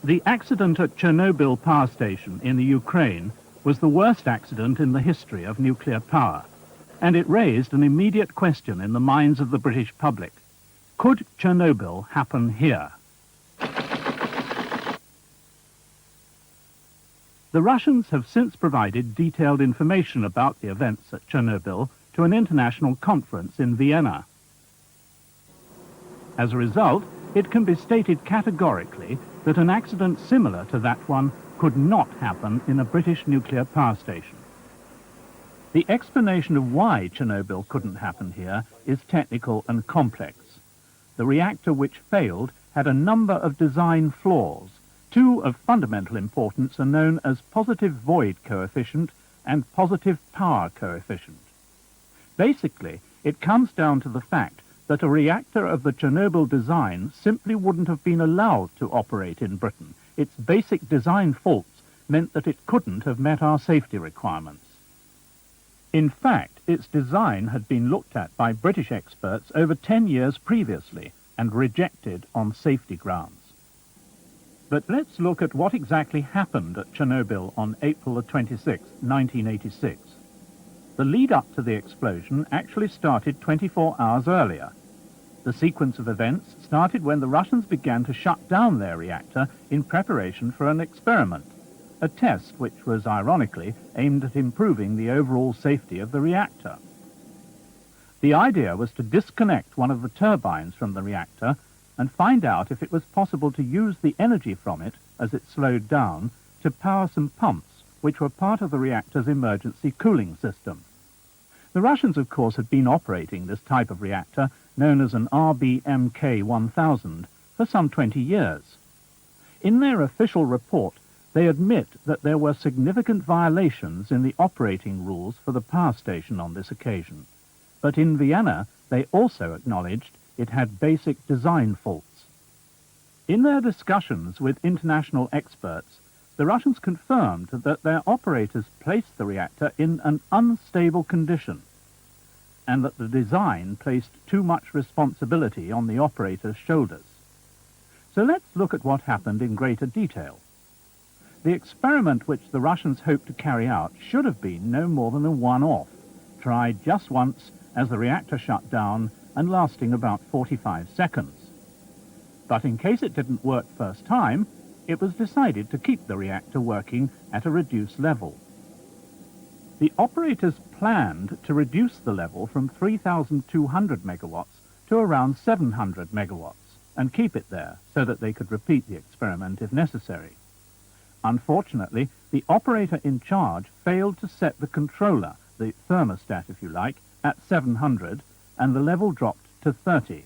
The accident at Chernobyl power station in the Ukraine was the worst accident in the history of nuclear power, and it raised an immediate question in the minds of the British public. Could Chernobyl happen here? The Russians have since provided detailed information about the events at Chernobyl to an international conference in Vienna. As a result, it can be stated categorically that an accident similar to that one could not happen in a British nuclear power station. The explanation of why Chernobyl couldn't happen here is technical and complex. The reactor which failed had a number of design flaws. Two of fundamental importance are known as positive void coefficient and positive power coefficient. Basically, it comes down to the fact that a reactor of the Chernobyl design simply wouldn't have been allowed to operate in Britain. Its basic design faults meant that it couldn't have met our safety requirements. In fact, its design had been looked at by British experts over 10 years previously and rejected on safety grounds. But let's look at what exactly happened at Chernobyl on April 26, 1986. The lead-up to the explosion actually started 24 hours earlier. The sequence of events started when the Russians began to shut down their reactor in preparation for an experiment, a test which was ironically aimed at improving the overall safety of the reactor. The idea was to disconnect one of the turbines from the reactor and find out if it was possible to use the energy from it, as it slowed down, to power some pumps which were part of the reactor's emergency cooling system. The Russians, of course, had been operating this type of reactor, known as an RBMK-1000, for some 20 years. In their official report, they admit that there were significant violations in the operating rules for the power station on this occasion. But in Vienna, they also acknowledged it had basic design faults. In their discussions with international experts, the Russians confirmed that their operators placed the reactor in an unstable condition and that the design placed too much responsibility on the operator's shoulders. So let's look at what happened in greater detail. The experiment which the Russians hoped to carry out should have been no more than a one-off, tried just once as the reactor shut down and lasting about 45 seconds. But in case it didn't work first time, it was decided to keep the reactor working at a reduced level. The operators planned to reduce the level from 3,200 megawatts to around 700 megawatts and keep it there so that they could repeat the experiment if necessary. Unfortunately, the operator in charge failed to set the controller, the thermostat if you like, at 700, and the level dropped to 30.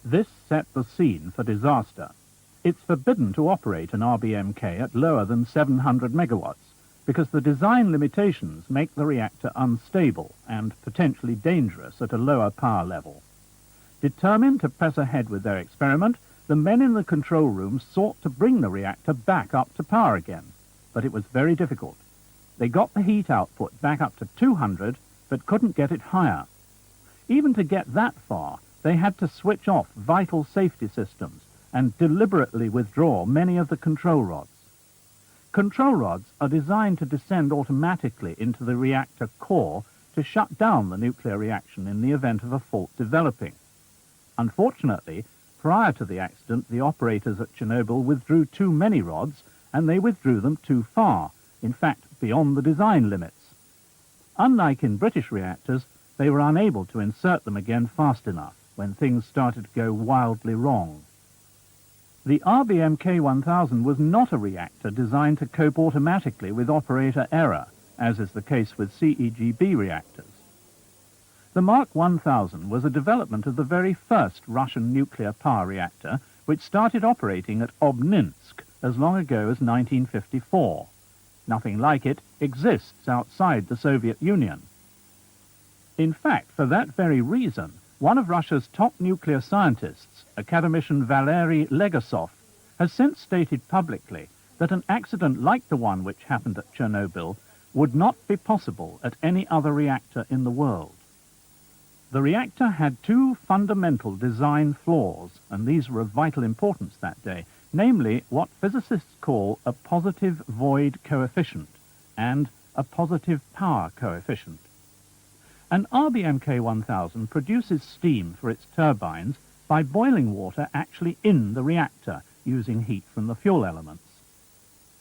This set the scene for disaster. It's forbidden to operate an RBMK at lower than 700 megawatts because the design limitations make the reactor unstable and potentially dangerous at a lower power level. Determined to press ahead with their experiment, the men in the control room sought to bring the reactor back up to power again, but it was very difficult. They got the heat output back up to 200, but couldn't get it higher. Even to get that far, they had to switch off vital safety systems and deliberately withdraw many of the control rods. Control rods are designed to descend automatically into the reactor core to shut down the nuclear reaction in the event of a fault developing. Unfortunately, prior to the accident, the operators at Chernobyl withdrew too many rods, and they withdrew them too far, in fact, beyond the design limits. Unlike in British reactors, they were unable to insert them again fast enough when things started to go wildly wrong. The RBMK-1000 was not a reactor designed to cope automatically with operator error, as is the case with CEGB reactors. The Mark 1000 was a development of the very first Russian nuclear power reactor, which started operating at Obninsk as long ago as 1954. Nothing like it exists outside the Soviet Union. In fact, for that very reason, one of Russia's top nuclear scientists, academician Valery Legasov, has since stated publicly that an accident like the one which happened at Chernobyl would not be possible at any other reactor in the world. The reactor had two fundamental design flaws, and these were of vital importance that day. namely what physicists call a positive void coefficient and a positive power coefficient. An RBMK 1000 produces steam for its turbines by boiling water actually in the reactor using heat from the fuel elements.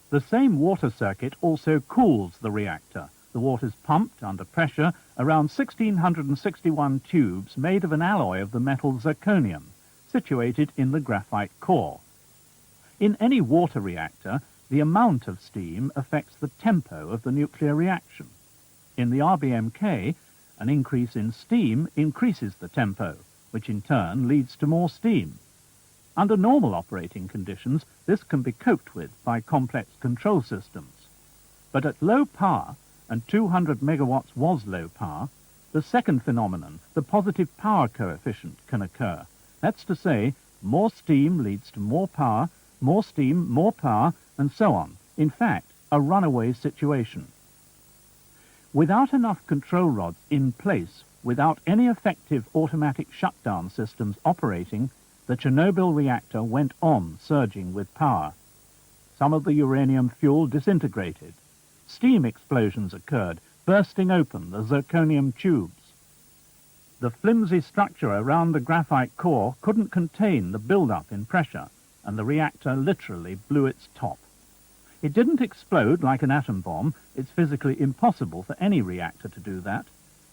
The same water circuit also cools the reactor. The water is pumped under pressure around 1661 tubes made of an alloy of the metal zirconium, situated in the graphite core. In any water reactor, the amount of steam affects the tempo of the nuclear reaction. In the RBMK, an increase in steam increases the tempo, which in turn leads to more steam. Under normal operating conditions, this can be coped with by complex control systems. But at low power, and 200 megawatts was low power, the second phenomenon, the positive power coefficient, can occur. That's to say, more steam leads to more power, more steam, more power, and so on. In fact, a runaway situation. Without enough control rods in place, without any effective automatic shutdown systems operating, the Chernobyl reactor went on surging with power. Some of the uranium fuel disintegrated. Steam explosions occurred, bursting open the zirconium tubes. The flimsy structure around the graphite core couldn't contain the build-up in pressure, and the reactor literally blew its top. It didn't explode like an atom bomb. It's physically impossible for any reactor to do that.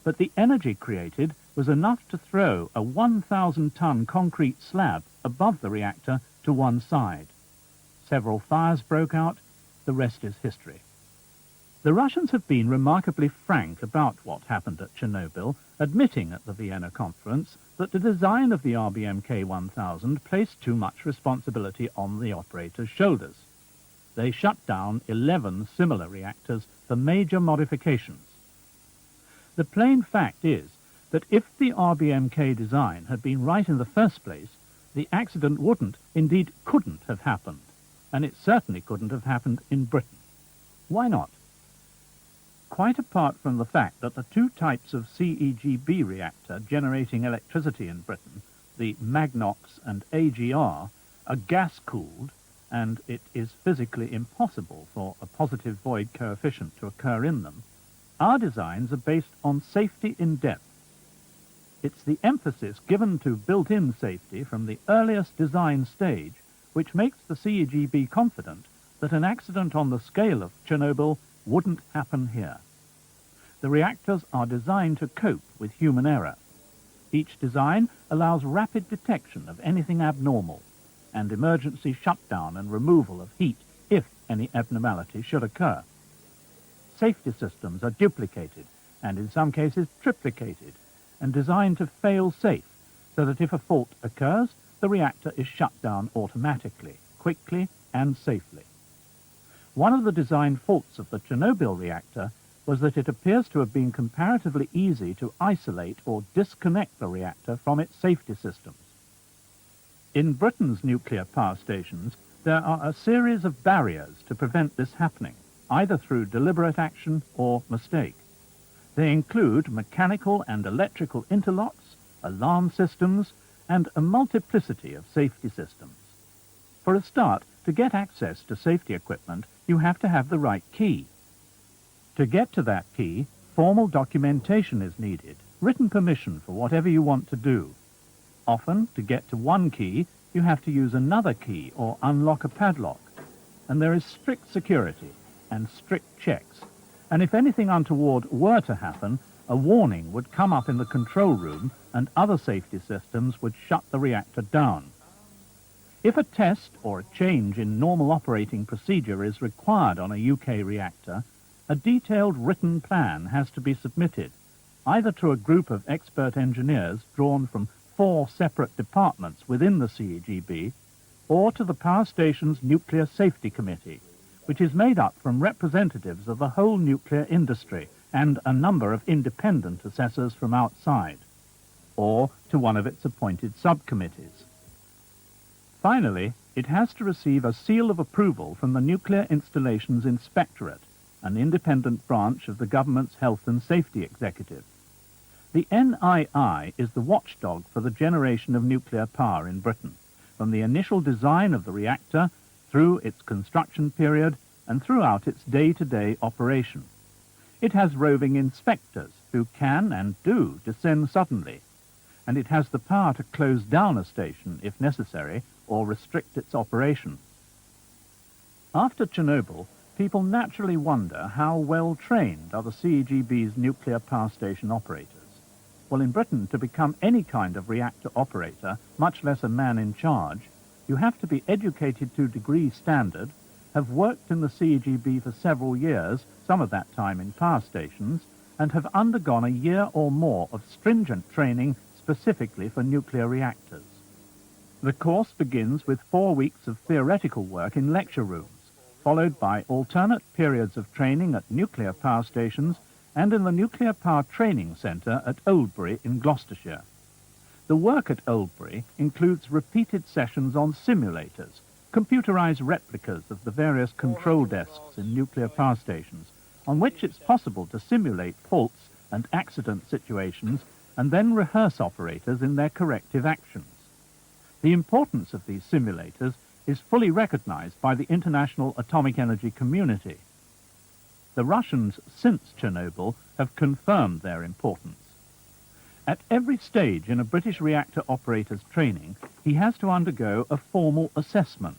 But the energy created was enough to throw a 1,000-ton concrete slab above the reactor to one side. Several fires broke out. The rest is history. The Russians have been remarkably frank about what happened at Chernobyl, admitting at the Vienna conference that the design of the RBMK 1000 placed too much responsibility on the operator's shoulders. They shut down 11 similar reactors for major modifications. The plain fact is that if the RBMK design had been right in the first place, the accident wouldn't, indeed couldn't have happened, and it certainly couldn't have happened in Britain. Why not? Quite apart from the fact that the two types of CEGB reactor generating electricity in Britain, the Magnox and AGR, are gas-cooled, and it is physically impossible for a positive void coefficient to occur in them, our designs are based on safety in depth. It's the emphasis given to built-in safety from the earliest design stage which makes the CEGB confident that an accident on the scale of Chernobyl wouldn't happen here. The reactors are designed to cope with human error. Each design allows rapid detection of anything abnormal and emergency shutdown and removal of heat if any abnormality should occur. Safety systems are duplicated and in some cases triplicated and designed to fail safe so that if a fault occurs, the reactor is shut down automatically, quickly and safely. One of the design faults of the Chernobyl reactor was that it appears to have been comparatively easy to isolate or disconnect the reactor from its safety systems. In Britain's nuclear power stations, there are a series of barriers to prevent this happening, either through deliberate action or mistake. They include mechanical and electrical interlocks, alarm systems, and a multiplicity of safety systems. For a start, to get access to safety equipment, you have to have the right key. To get to that key, formal documentation is needed, written permission for whatever you want to do. Often, to get to one key, you have to use another key or unlock a padlock. And there is strict security and strict checks. And if anything untoward were to happen, a warning would come up in the control room and other safety systems would shut the reactor down. If a test or a change in normal operating procedure is required on a UK reactor, a detailed written plan has to be submitted, either to a group of expert engineers drawn from 4 separate departments within the CEGB, or to the power station's Nuclear Safety Committee, which is made up from representatives of the whole nuclear industry and a number of independent assessors from outside, or to one of its appointed subcommittees. Finally, it has to receive a seal of approval from the Nuclear Installations Inspectorate, an independent branch of the government's Health and Safety Executive. The NII is the watchdog for the generation of nuclear power in Britain. from the initial design of the reactor through its construction period and throughout its day-to-day operation. It has roving inspectors who can and do descend suddenly, and it has the power to close down a station if necessary or restrict its operation. After Chernobyl, people naturally wonder how well trained are the CEGB's nuclear power station operators. Well, in Britain, to become any kind of reactor operator, much less a man in charge, you have to be educated to degree standard, have worked in the CEGB for several years, some of that time in power stations, and have undergone a year or more of stringent training specifically for nuclear reactors. The course begins with 4 weeks of theoretical work in lecture rooms, followed by alternate periods of training at nuclear power stations and in the Nuclear Power Training Centre at Oldbury in Gloucestershire. The work at Oldbury includes repeated sessions on simulators, computerized replicas of the various control desks in nuclear power stations, on which it's possible to simulate faults and accident situations and then rehearse operators in their corrective actions. The importance of these simulators is fully recognized by the international atomic energy community. The Russians, since Chernobyl, have confirmed their importance. At every stage in a British reactor operator's training, he has to undergo a formal assessment.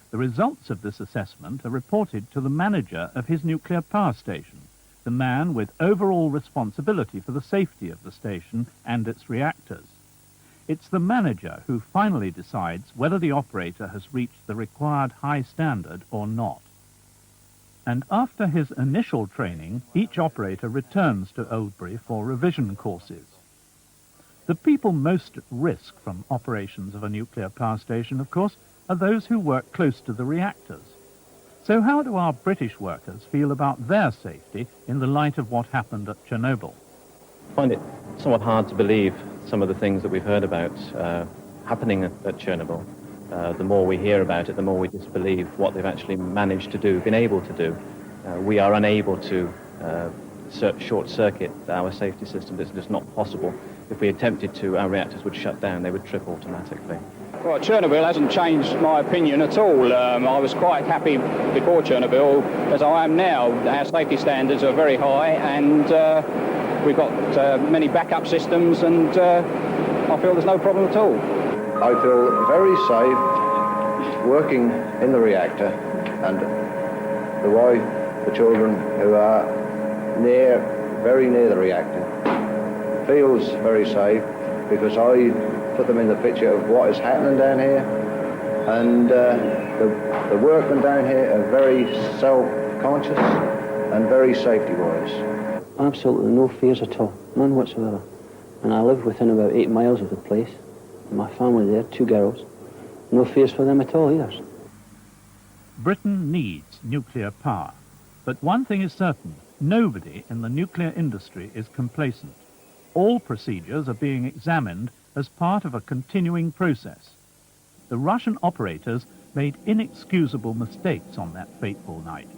The results of this assessment are reported to the manager of his nuclear power station, the man with overall responsibility for the safety of the station and its reactors. It's the manager who finally decides whether the operator has reached the required high standard or not. And after his initial training, each operator returns to Oldbury for revision courses. The people most at risk from operations of a nuclear power station, of course, are those who work close to the reactors. So how do our British workers feel about their safety in the light of what happened at Chernobyl? I find it somewhat hard to believe some of the things that we've heard about happening at Chernobyl. The more we hear about it, the more we disbelieve what they've actually managed to do, been able to do. We are unable to short-circuit our safety system. It's just not possible. If we attempted to, our reactors would shut down. They would trip automatically. Well, Chernobyl hasn't changed my opinion at all. I was quite happy before Chernobyl as I am now. Our safety standards are very high, and we've got many backup systems, and I feel there's no problem at all. I feel very safe working in the reactor, and the wife, the children who are very near the reactor feels very safe, because I put them in the picture of what is happening down here, and the workmen down here are very self-conscious and very safety-wise. Absolutely no fears at all, none whatsoever. And I live within about 8 miles of the place. My family there, 2 girls. No fears for them at all either. Britain needs nuclear power, but one thing is certain: nobody in the nuclear industry is complacent. All procedures are being examined as part of a continuing process. The Russian operators made inexcusable mistakes on that fateful night,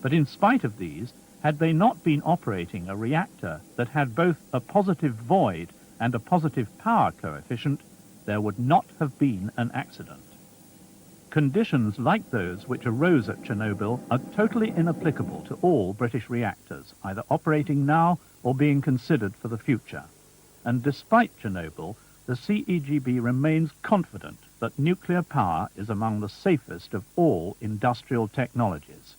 but in spite of these, had they not been operating a reactor that had both a positive void and a positive power coefficient, there would not have been an accident. Conditions like those which arose at Chernobyl are totally inapplicable to all British reactors, either operating now or being considered for the future. And despite Chernobyl, the CEGB remains confident that nuclear power is among the safest of all industrial technologies.